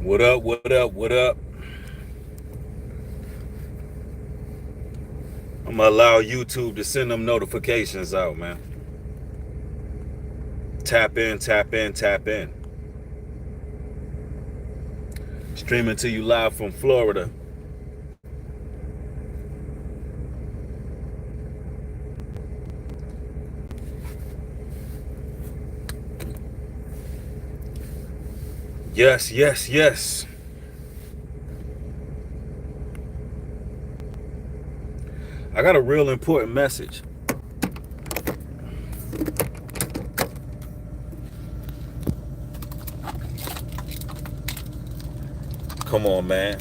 What up, what up, what up? I'm gonna allow YouTube to send them notifications out, man. Tap in, tap in, tap in. Streaming to you live from Florida. Yes, yes, yes. I got a real important message. Come on, man.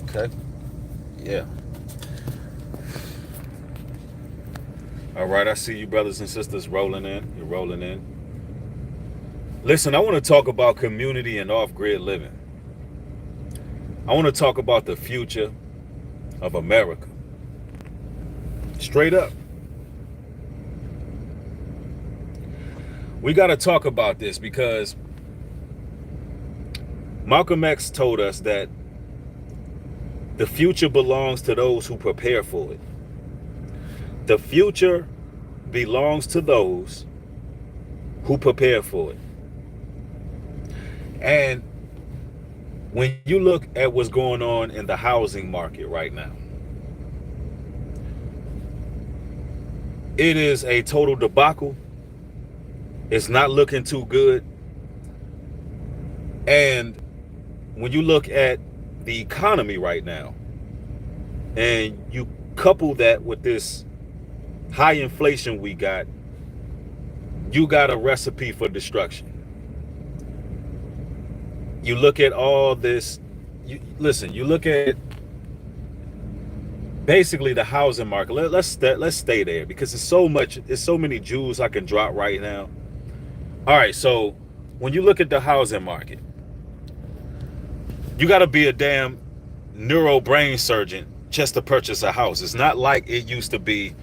Okay. Yeah. All right, I see you brothers and sisters rolling in. You're rolling in. Listen, I want to talk about community and off-grid living. I want to talk about the future of America. Straight up. We got to talk about this because Malcolm X told us that the future belongs to those who prepare for it. The future belongs to those who prepare for it. And when you look at what's going on in the housing market right now, it is a total debacle. It's not looking too good. And when you look at the economy right now, and you couple that with this high inflation we got, you got a recipe for destruction. You look at all this, you look at basically the housing market. Let's stay there because it's so many jewels I can drop right now. All right, so when you look at the housing market, you got to be a damn neuro brain surgeon just to purchase a house. It's not like it used to be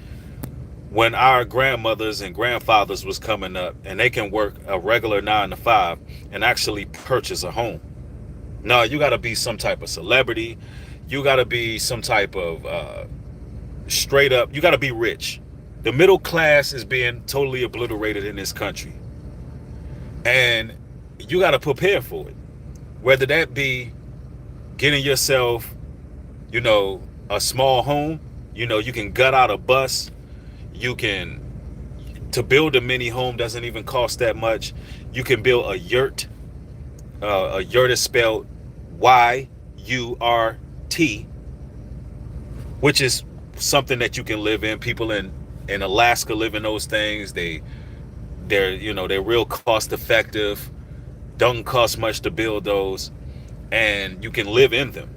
when our grandmothers and grandfathers was coming up and they can work a regular 9 to 5 and actually purchase a home. No, you got to be some type of celebrity. You got to be some type of straight up, you got to be rich. The middle class is being totally obliterated in this country. And you got to prepare for it. Whether that be getting yourself, a small home, you can gut out a bus. To build a mini home doesn't even cost that much. You can build a yurt. A yurt is spelled Y-U-R-T, which is something that you can live in. People in Alaska live in those things. They're real cost effective. Don't cost much to build those, and you can live in them.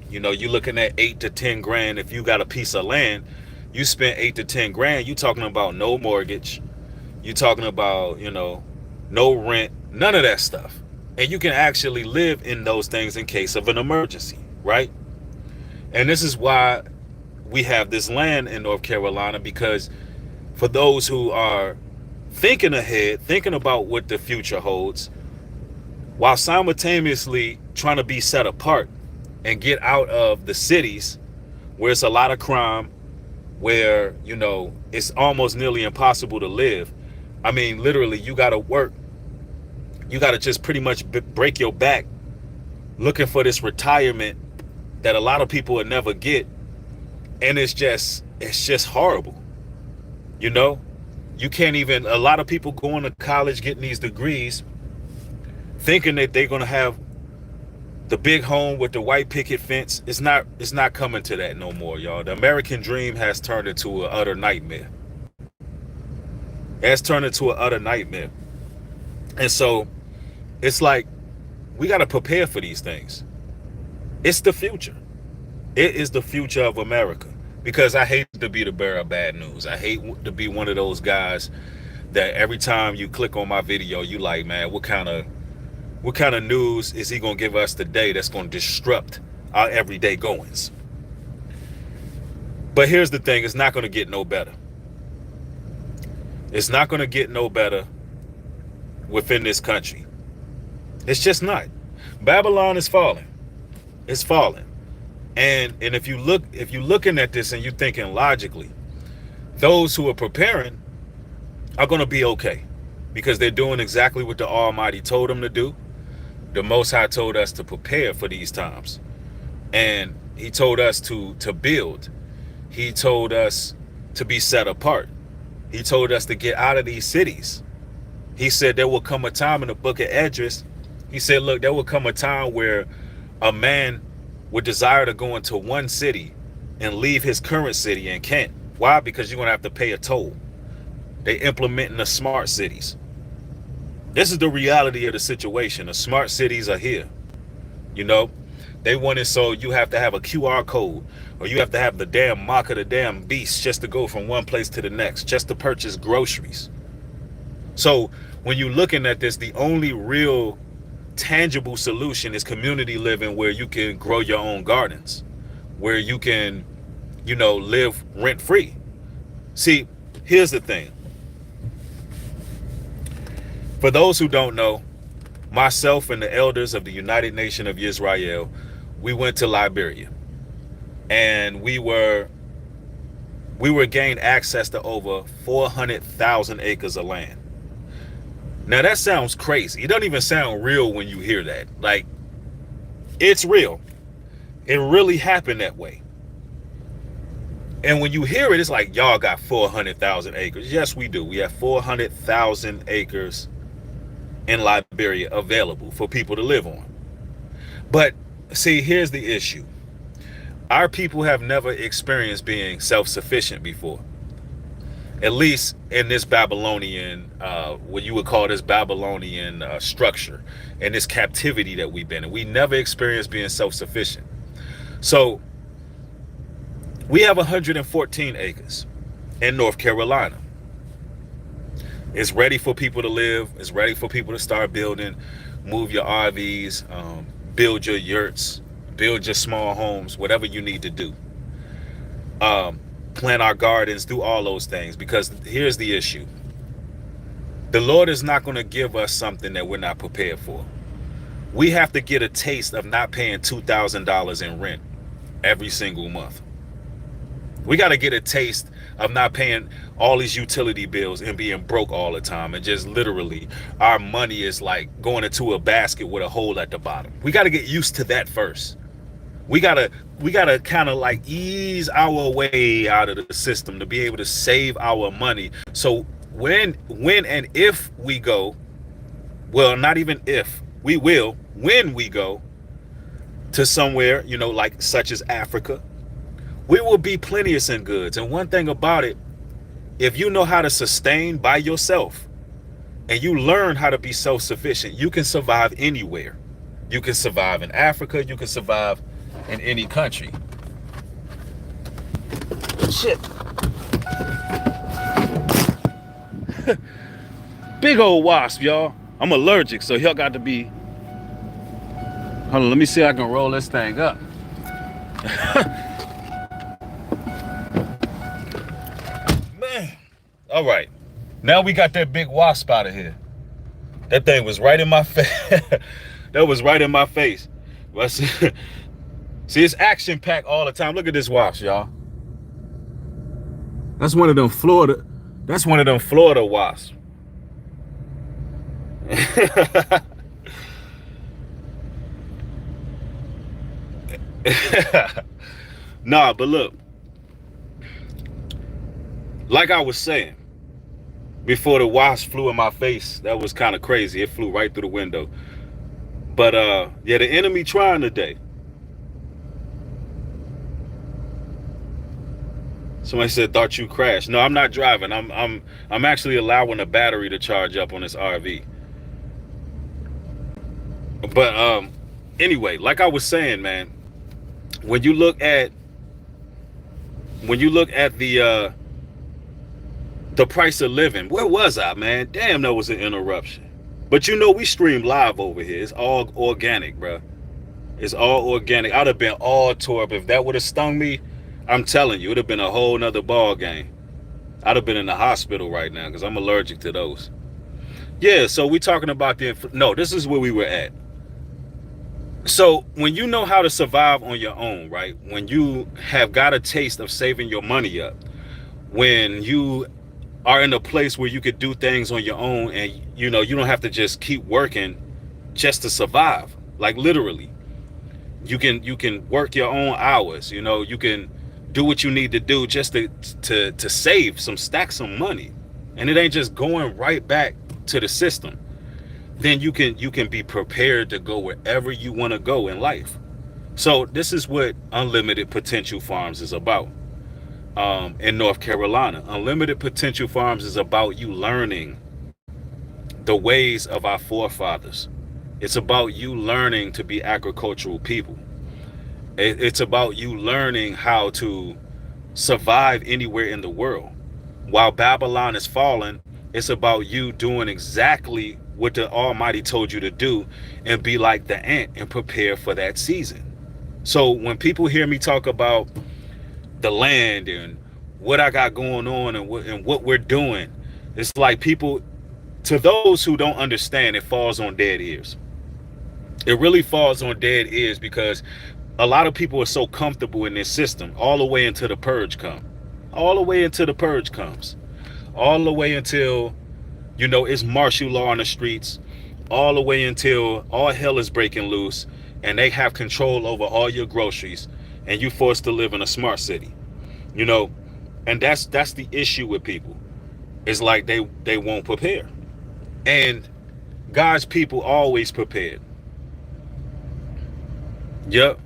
You're looking at 8 to 10 grand. If you got a piece of land, you spent 8 to 10 grand. You talking about no mortgage. You talking about, no rent, none of that stuff. And you can actually live in those things in case of an emergency, right? And this is why we have this land in North Carolina, because for those who are thinking ahead, thinking about what the future holds, while simultaneously trying to be set apart and get out of the cities where it's a lot of crime, where, it's almost nearly impossible to live. I mean, literally, you got to work. You got to just pretty much break your back looking for this retirement that a lot of people would never get. And it's just horrible. You can't even, a lot of people going to college, getting these degrees, thinking that they're going to have the big home with the white picket fence. It's not coming to that no more, y'all. The American dream has turned into an utter nightmare. It has turned into an utter nightmare. And so it's like, we got to prepare for these things. It's the future. It is the future of America. Because I hate to be the bearer of bad news. I hate to be one of those guys that every time you click on my video, you like, man, what kind of news is he going to give us today that's going to disrupt our everyday goings? But here's the thing, it's not going to get no better. It's not going to get no better within this country. It's just not. Babylon is falling. It's falling. And if you're looking at this and you're thinking logically, those who are preparing are going to be okay because they're doing exactly what the Almighty told them to do. The Most High told us to prepare for these times, and He told us to build. He told us to be set apart. He told us to get out of these cities. He said there will come a time in the book of Esdras. He said, look, there will come a time where a man would desire to go into one city and leave his current city and can't. Why? Because you're going to have to pay a toll. They implementing the smart cities. This is the reality of the situation. The smart cities are here. You know, they want it so you have to have a QR code, or you have to have the damn mark of the damn beast just to go from one place to the next, just to purchase groceries. So when you're looking at this, the only real tangible solution is community living, where you can grow your own gardens, where you can, live rent free. See, here's the thing. For those who don't know, myself and the elders of the United Nation of Israel, we went to Liberia, and we were gained access to over 400,000 acres of land. Now that sounds crazy. It doesn't even sound real when you hear that. Like, it's real. It really happened that way. And when you hear it, it's like, y'all got 400,000 acres. Yes, we do. We have 400,000 acres in Liberia available for people to live on. But see, here's the issue. Our people have never experienced being self-sufficient before. At least in this Babylonian, what you would call this Babylonian structure, and this captivity that we've been in. We never experienced being self-sufficient. So we have 114 acres in North Carolina. It's ready for people to live. It's ready for people to start building, move your RVs, build your yurts, build your small homes, whatever you need to do. Plant our gardens, do all those things, because here's the issue. The Lord is not going to give us something that we're not prepared for. We have to get a taste of not paying $2,000 in rent every single month. We got to get a taste of not paying all these utility bills and being broke all the time, and just literally our money is like going into a basket with a hole at the bottom. We got to get used to that first. We gotta kind of like ease our way out of the system to be able to save our money. So when and if we go, well, not even if, we will, when we go to somewhere, like such as Africa, we will be plenteous in goods. And one thing about it, if you know how to sustain by yourself and you learn how to be self-sufficient, you can survive anywhere. You can survive in Africa. You can survive in any country. Shit. Big old wasp, y'all. I'm allergic, so y'all got to be... Hold on, let me see if I can roll this thing up. Man. All right. Now we got that big wasp out of here. That thing was right in my face. That was right in my face. See, it's action-packed all the time. Look at this wasp, y'all. That's one of them Florida wasps. Nah, but look. Like I was saying, before the wasp flew in my face, that was kind of crazy. It flew right through the window. But yeah, the enemy trying today. Somebody said, thought you crashed. No, I'm not driving. I'm actually allowing the battery to charge up on this RV. But anyway, like I was saying, man, when you look at the price of living, where was I, man? Damn, that was an interruption. But we stream live over here. It's all organic, bro. It's all organic. I'd have been all tore up if that would have stung me. I'm telling you, it would have been a whole nother ball game. I'd have been in the hospital right now because I'm allergic to those. Yeah, so we talking about no, this is where we were at. So when you know how to survive on your own, right? When you have got a taste of saving your money up, when you are in a place where you could do things on your own, and you don't have to just keep working just to survive. Like literally, you can work your own hours. You can do what you need to do just to save some, stack some money, and it ain't just going right back to the system. Then you can be prepared to go wherever you want to go in life. So this is what Unlimited Potential Farms is about. In North Carolina, Unlimited Potential Farms is about you learning the ways of our forefathers. It's about you learning to be agricultural people. It's about you learning how to survive anywhere in the world. While Babylon is falling, it's about you doing exactly what the Almighty told you to do, and be like the ant and prepare for that season. So when people hear me talk about the land and what I got going on, and what we're doing, it's like people, to those who don't understand, it falls on dead ears. It really falls on dead ears because a lot of people are so comfortable in this system all the way until the purge comes. All the way until the purge comes. All the way until, it's martial law on the streets. All the way until all hell is breaking loose and they have control over all your groceries and you forced to live in a smart city. You know, and that's the issue with people. It's like they won't prepare. And God's people always prepared. Yep.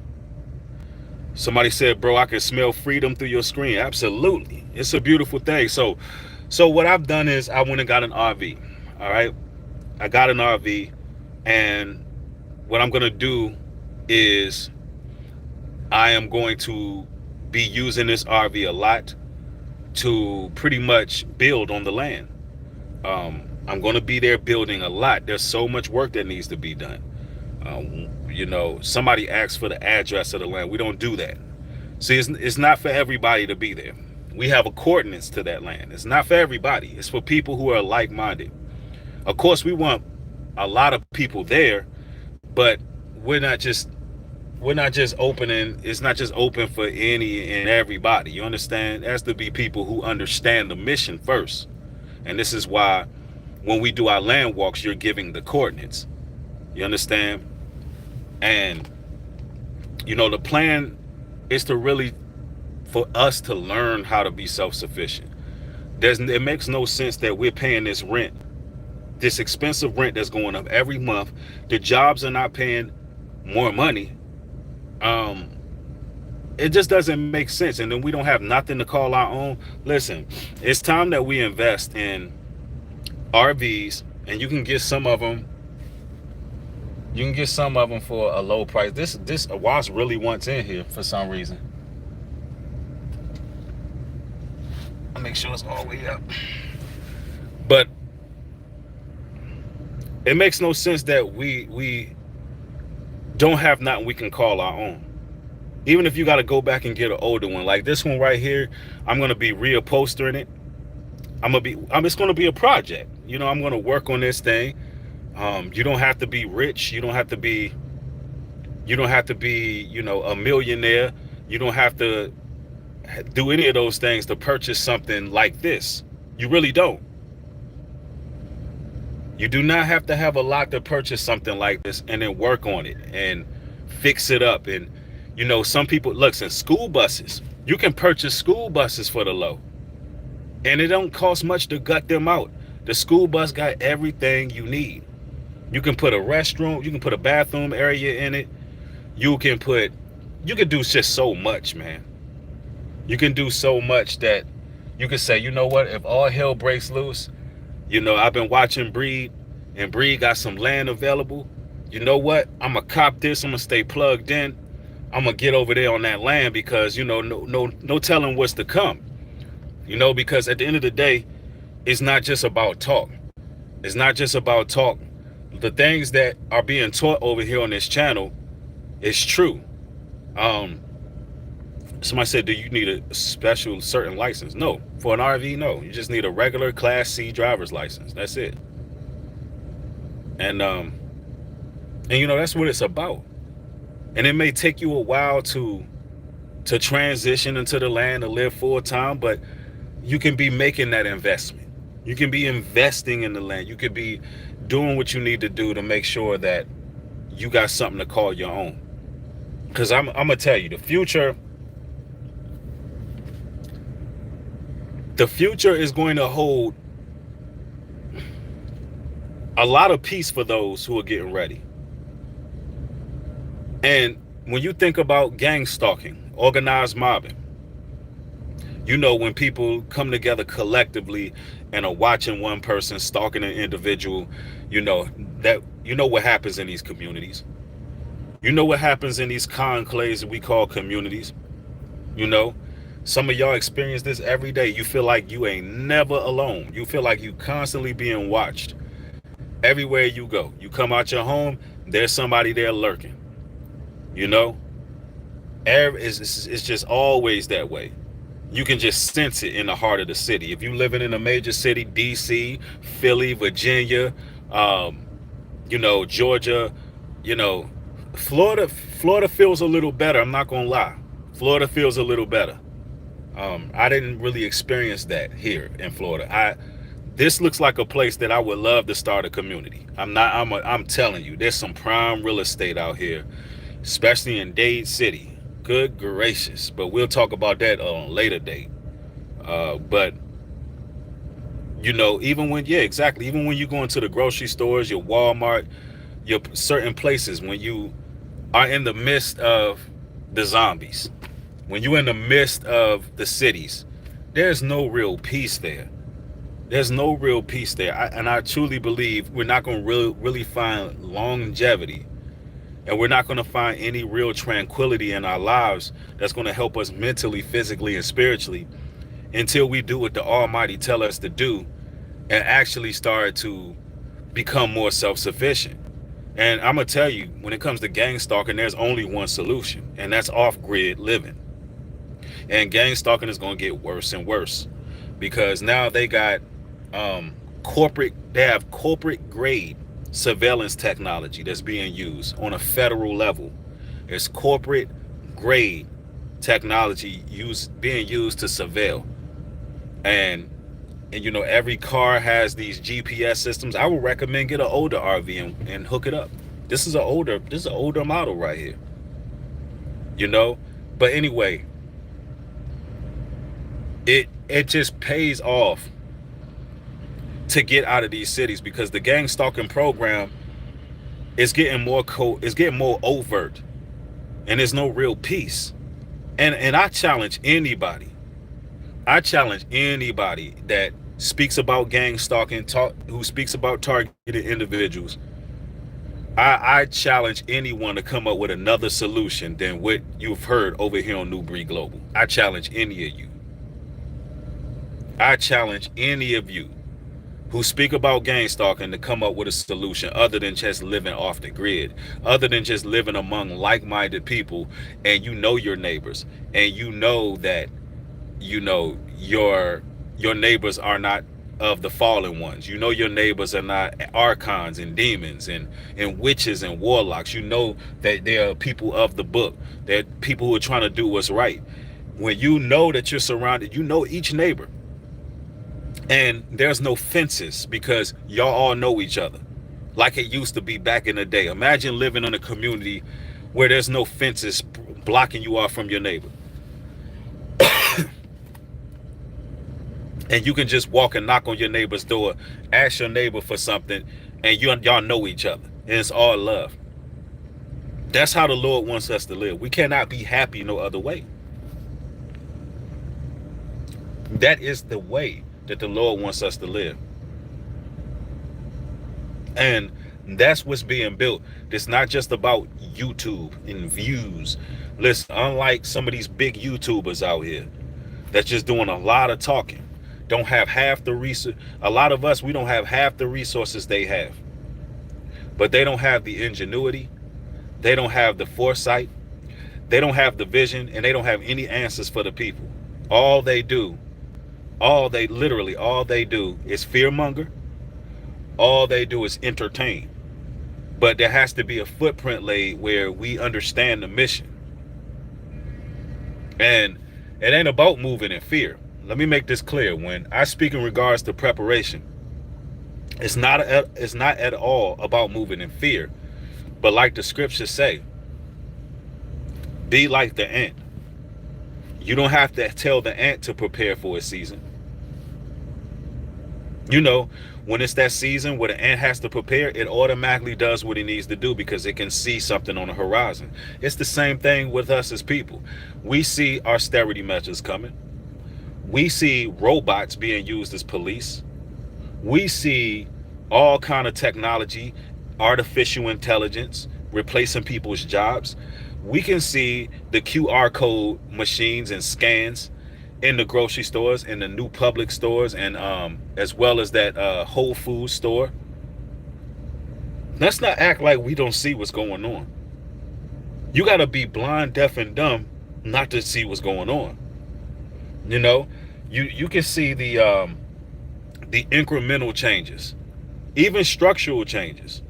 Somebody said, bro, I can smell freedom through your screen. Absolutely. It's a beautiful thing. So what I've done is I went and got an RV. All right. I got an RV, and what I'm going to do is I am going to be using this RV a lot to pretty much build on the land. I'm going to be there building a lot. There's so much work that needs to be done. Somebody asked for the address of the land. We don't do that. See, it's not for everybody to be there. We have a coordinates to that land. It's not for everybody. It's for people who are like-minded. Of course, we want a lot of people there, but we're not just opening. It's not just open for any and everybody. You understand? It has to be people who understand the mission first. And this is why when we do our land walks, you're giving the coordinates. You understand? And the plan is to really, for us to learn how to be self-sufficient. It makes no sense that we're paying this rent, this expensive rent that's going up every month. The jobs are not paying more money. It just doesn't make sense. And then we don't have nothing to call our own. Listen, it's time that we invest in RVs, and you can get some of them. You can get some of them for a low price. This Wasp really wants in here for some reason. I'll make sure it's all the way up. But it makes no sense that we don't have nothing we can call our own. Even if you got to go back and get an older one, like this one right here, I'm gonna be reupholstering it. It's gonna be a project. I'm gonna work on this thing. You don't have to be rich. You don't have to be, a millionaire. You don't have to do any of those things to purchase something like this. You really don't. You do not have to have a lot to purchase something like this and then work on it and fix it up. And, some people, look, in school buses, you can purchase school buses for the low. And it don't cost much to gut them out. The school bus got everything you need. You can put a restroom, you can put a bathroom area in it. You can do just so much, man. You can do so much that you can say, you know what, if all hell breaks loose, I've been watching Breed, and Breed got some land available. You know what? I'm going to cop this. I'm going to stay plugged in. I'm going to get over there on that land because, no telling what's to come. Because at the end of the day, it's not just about talk. It's not just about talk. The things that are being taught over here on this channel is true. Somebody said, do you need a special certain license? No. For an RV, no. You just need a regular Class C driver's license. That's it. And you know, that's what it's about. And it may take you a while to transition into the land to live full time, but you can be making that investment. You can be investing in the land. You could be doing what you need to do to make sure that you got something to call your own. Because I'm gonna tell you, the future is going to hold a lot of peace for those who are getting ready. And when you think about gang stalking, organized mobbing, you know, when people come together collectively and are watching one person stalking an individual, you know that you know what happens in these communities. You know what happens in these conclaves that we call communities. You know, some of y'all experience this every day. You feel like you ain't never alone. You feel like you constantly being watched everywhere you go. You come out your home, there's somebody there lurking. You know, it's just always that way. You can just sense it in the heart of the city. If you living in a major city, DC, Philly, Virginia, um, you know, Georgia, you know, Florida feels a little better. I'm not gonna lie. Florida feels a little better. I didn't really experience that here in Florida. This looks like a place that I would love to start a community. I'm telling you, there's some prime real estate out here, especially in Dade City. Good gracious. But we'll talk about that on a later date. But you know, yeah, exactly. Even when you go into the grocery stores, your Walmart, your certain places, when you are in the midst of the zombies, when you're in the midst of the cities, there's no real peace there. There's no real peace there. And I truly believe we're not going to really find longevity, and we're not going to find any real tranquility in our lives that's going to help us mentally, physically, and spiritually until we do what the Almighty tell us to do and actually start to become more self-sufficient. And I'm going to tell you, when it comes to gang stalking, there's only one solution, and that's off-grid living. And gang stalking is going to get worse and worse because now they got they have corporate grade surveillance technology that's being used on a federal level. It's corporate grade technology being used to surveil. And you know, every car has these GPS systems. I would recommend get an older RV and hook it up. This is an older model right here. You know? But anyway, it just pays off to get out of these cities because the gang stalking program is getting more overt, and there's no real peace. And I challenge anybody. I challenge anybody that speaks about gang stalking, who speaks about targeted individuals. I challenge anyone to come up with another solution than what you've heard over here on New Breed Global. I challenge any of you. I challenge any of you who speak about gang stalking to come up with a solution other than just living off the grid, other than just living among like-minded people, and you know your neighbors, and you know that you know your neighbors are not of the fallen ones. You know your neighbors are not archons and demons and witches and warlocks. You know that they are people of the book, that people who are trying to do what's right. When you know that you're surrounded, you know each neighbor, and there's no fences because y'all all know each other like it used to be back in the day. Imagine living in a community where there's no fences blocking you off from your neighbor. And you can just walk and knock on your neighbor's door, ask your neighbor for something, and y'all know each other, and it's all love. That's how the Lord wants us to live. We cannot be happy no other way. That is the way that the Lord wants us to live. And that's what's being built. It's not just about YouTube and views. Listen, unlike some of these big YouTubers out here that's just doing a lot of talking, don't have half the resource. A lot of us, we don't have half the resources they have. But they don't have the ingenuity. They don't have the foresight. They don't have the vision and they don't have any answers for the people. All they do, all they do is fearmonger. All they do is entertain. But there has to be a footprint laid where we understand the mission. And it ain't about moving in fear. Let me make this clear. When I speak in regards to preparation, it's not at all about moving in fear. But like the scriptures say, be like the ant. You don't have to tell the ant to prepare for a season. You know, when it's that season where the ant has to prepare, it automatically does what it needs to do because it can see something on the horizon. It's the same thing with us as people. We see austerity measures coming. We see robots being used as police. We see all kind of technology, artificial intelligence replacing people's jobs. We can see the QR code machines and scans in the grocery stores, in the new public stores, and as well as that Whole Foods store. Let's not act like we don't see what's going on. You got to be blind, deaf, and dumb not to see what's going on. You know, you can see the incremental changes, even structural changes.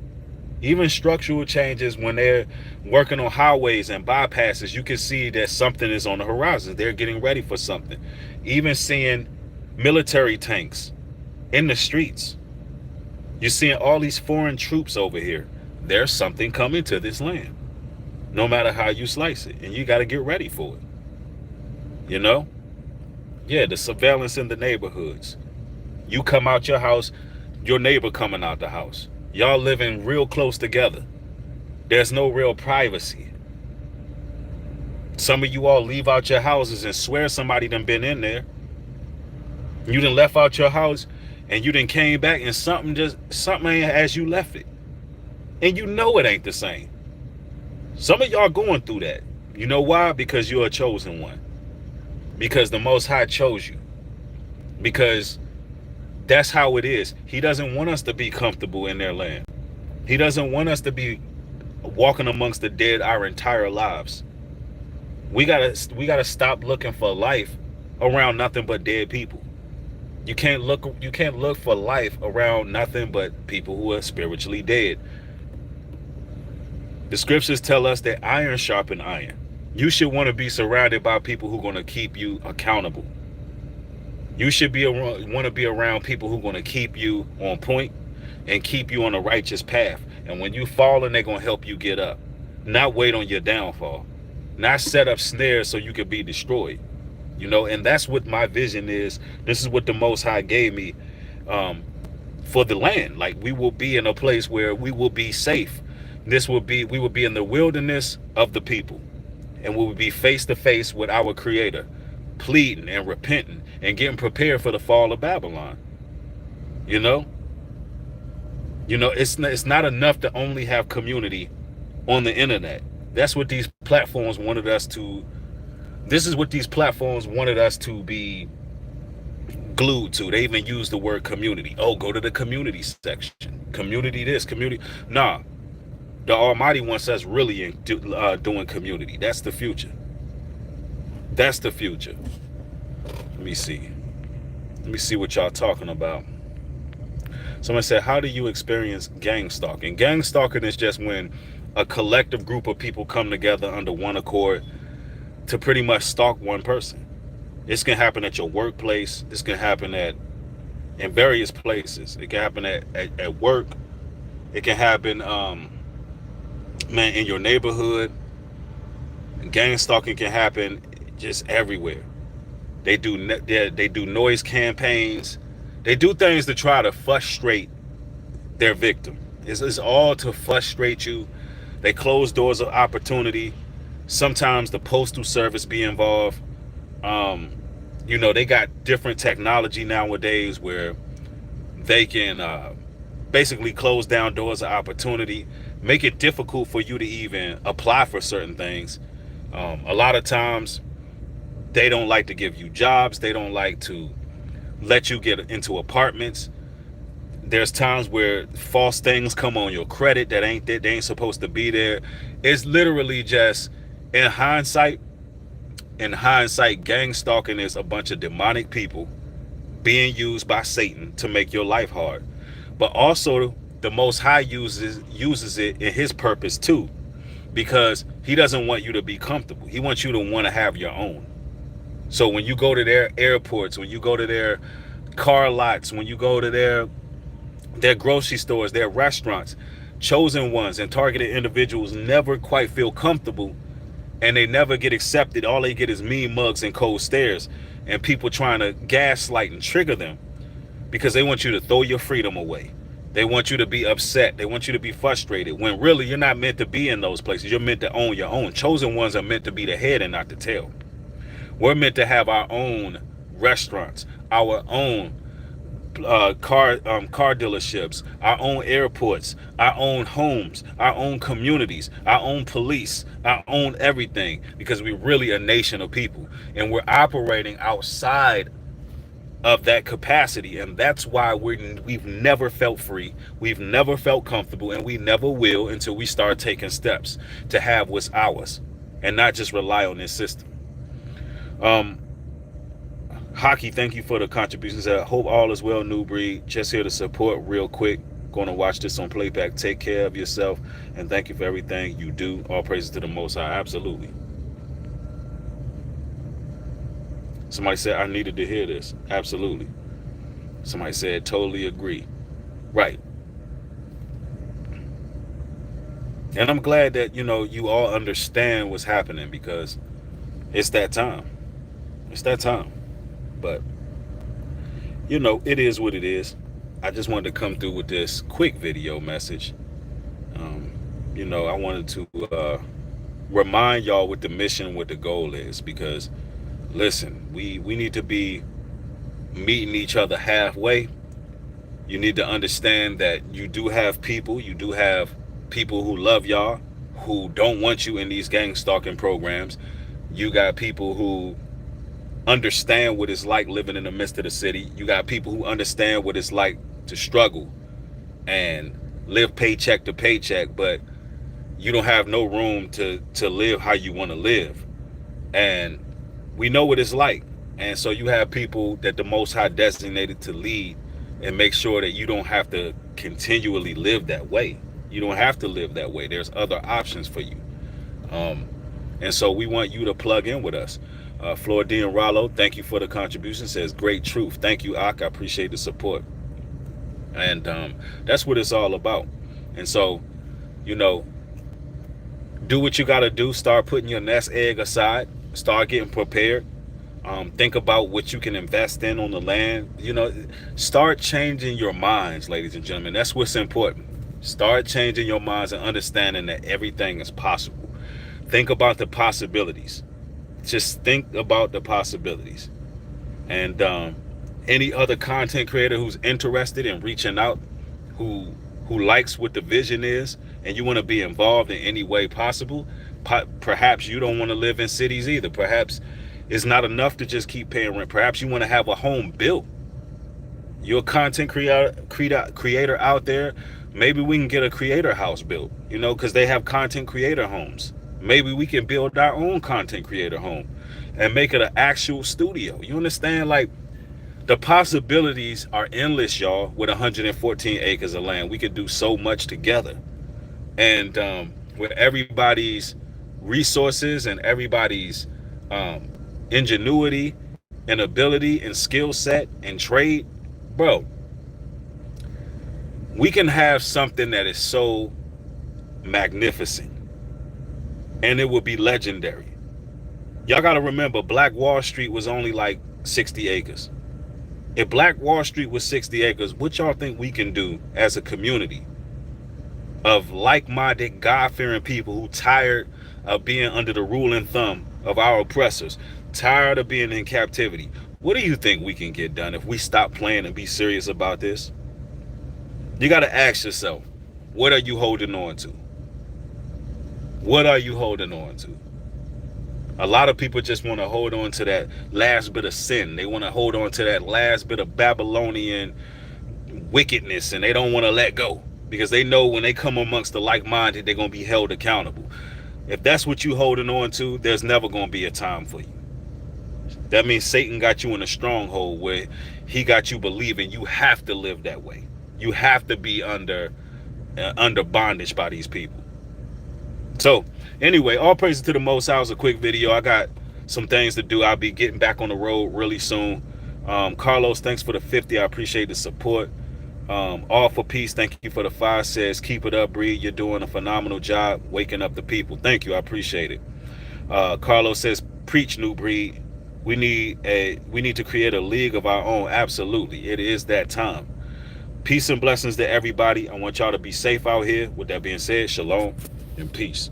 Even structural changes when they're working on highways and bypasses, you can see that something is on the horizon. They're getting ready for something. Even seeing military tanks in the streets. You're seeing all these foreign troops over here. There's something coming to this land, no matter how you slice it. And you got to get ready for it. You know? Yeah, the surveillance in the neighborhoods. You come out your house, your neighbor coming out the house. Y'all living real close together. There's no real privacy. Some of you all leave out your houses and swear somebody done been in there. You done left out your house and you done came back and something ain't as you left it. And you know it ain't the same. Some of y'all going through that. You know why? Because you're a chosen one. Because the Most High chose you. Because that's how it is. He doesn't want us to be comfortable in their land. He doesn't want us to be walking amongst the dead our entire lives. We gotta stop looking for life around nothing but dead people. You can't look for life around nothing but people who are spiritually dead. The scriptures tell us that iron sharpens iron. You should want to be surrounded by people who are going to keep you accountable. You should want to be around people who are going to keep you on point and keep you on a righteous path. And when you fall, they're going to help you get up. Not wait on your downfall. Not set up snares so you can be destroyed. You know, and that's what my vision is. This is what the Most High gave me for the land. Like, we will be in a place where we will be safe. We will be in the wilderness of the people. And we will be face to face with our Creator, pleading and repenting and getting prepared for the fall of Babylon. You know, it's not enough to only have community on the internet. That's what these platforms wanted us to. This is what these platforms wanted us to be glued to. They even use the word community. Oh, go to the community section. Community this, community. Nah, the Almighty wants us really doing community. That's the future. That's the future. Let me see what y'all talking about. Someone said, how do you experience gang stalking? Gang stalking is just when a collective group of people come together under one accord to pretty much stalk one person. This can happen at your workplace. This can happen in various places. It can happen at work. It can happen, in your neighborhood. Gang stalking can happen just everywhere. They do noise campaigns. They do things to try to frustrate their victim. It's all to frustrate you. They close doors of opportunity. Sometimes the postal service be involved. They got different technology nowadays where they can basically close down doors of opportunity, make it difficult for you to even apply for certain things. A lot of times they don't like to give you jobs. They don't like to let you get into apartments. There's times where false things come on your credit that they ain't supposed to be there. It's literally just In hindsight, gang stalking is a bunch of demonic people being used by Satan to make your life hard. But also the Most High uses it in his purpose too, because he doesn't want you to be comfortable. He wants you to want to have your own. So when you go to their airports, when you go to their car lots, when you go to their grocery stores, their restaurants, chosen ones and targeted individuals never quite feel comfortable, and they never get accepted. All they get is mean mugs and cold stares and people trying to gaslight and trigger them because they want you to throw your freedom away. They want you to be upset. They want you to be frustrated when really you're not meant to be in those places. You're meant to own your own. Chosen ones are meant to be the head and not the tail. We're meant to have our own restaurants, our own car dealerships, our own airports, our own homes, our own communities, our own police, our own everything, because we're really a nation of people and we're operating outside of that capacity, and that's why we've never felt free, we've never felt comfortable, and we never will until we start taking steps to have what's ours and not just rely on this system. um Hockey, thank you for the contributions. I hope all is well, New Breed. Just here to support real quick. Going to watch this on playback. Take care of yourself, and thank you for everything you do. All praises to the Most High. Absolutely. Somebody said I needed to hear this. Absolutely. Somebody said totally agree. Right. And I'm glad that, you all understand what's happening, because it's that time. It's that time. But, it is what it is. I just wanted to come through with this quick video message. I wanted to remind y'all what the mission, what the goal is, because listen, we need to be meeting each other halfway. You need to understand that you do have people who love y'all, who don't want you in these gang stalking programs. You got people who understand what it's like living in the midst of the city. You got people who understand what it's like to struggle and live paycheck to paycheck, but you don't have no room to live how you want to live. And we know what it's like. And so you have people that the Most High designated to lead and make sure that you don't have to continually live that way. You don't have to live that way. There's other options for you. And so we want you to plug in with us. Flordian Rollo, thank you for the contribution. Says great truth. Thank you, Ak. I appreciate the support. And that's what it's all about. And so, do what you got to do. Start putting your nest egg aside. Start getting prepared. Think about what you can invest in on the land. Start changing your minds, ladies and gentlemen. That's what's important. Start changing your minds and understanding that everything is possible. Think about the possibilities. Just think about the possibilities. And any other content creator who's interested in reaching out, who likes what the vision is, and you want to be involved in any way possible, perhaps you don't want to live in cities either. Perhaps it's not enough to just keep paying rent. Perhaps you want to have a home built. You're a content creator out there. Maybe we can get a creator house built, because they have content creator homes. Maybe we can build our own content creator home and make it an actual studio. You understand? Like, the possibilities are endless, y'all. With 114 acres of land, we could do so much together. And with everybody's resources and everybody's ingenuity and ability and skill set and trade, bro, we can have something that is so magnificent, and it will be legendary. Y'all got to remember, Black Wall Street was only like 60 acres. If Black Wall Street was 60 acres, what y'all think we can do as a community of like-minded, God-fearing people who tired of being under the rule and thumb of our oppressors, tired of being in captivity? What do you think we can get done if we stop playing and be serious about this? You got to ask yourself, what are you holding on to? What are you holding on to? A lot of people just want to hold on to that last bit of sin. They want to hold on to that last bit of Babylonian wickedness, and they don't want to let go because they know when they come amongst the like-minded, they're going to be held accountable. If that's what you holding on to, there's never going to be a time for you. That means Satan got you in a stronghold where he got you believing you have to live that way. You have to be under bondage by these people. So anyway, all praise to the Most High. Was a quick video. I got some things to do. I'll be getting back on the road really soon. Carlos, thanks for the 50. I appreciate the support. All for peace. Thank you for the 5. Says keep it up, Breed. You're doing a phenomenal job waking up the people. Thank you. I appreciate it. Carlos says preach, New Breed. We need to create a league of our own. Absolutely, it is that time. Peace and blessings to everybody. I want y'all to be safe out here. With that being said, shalom and peace.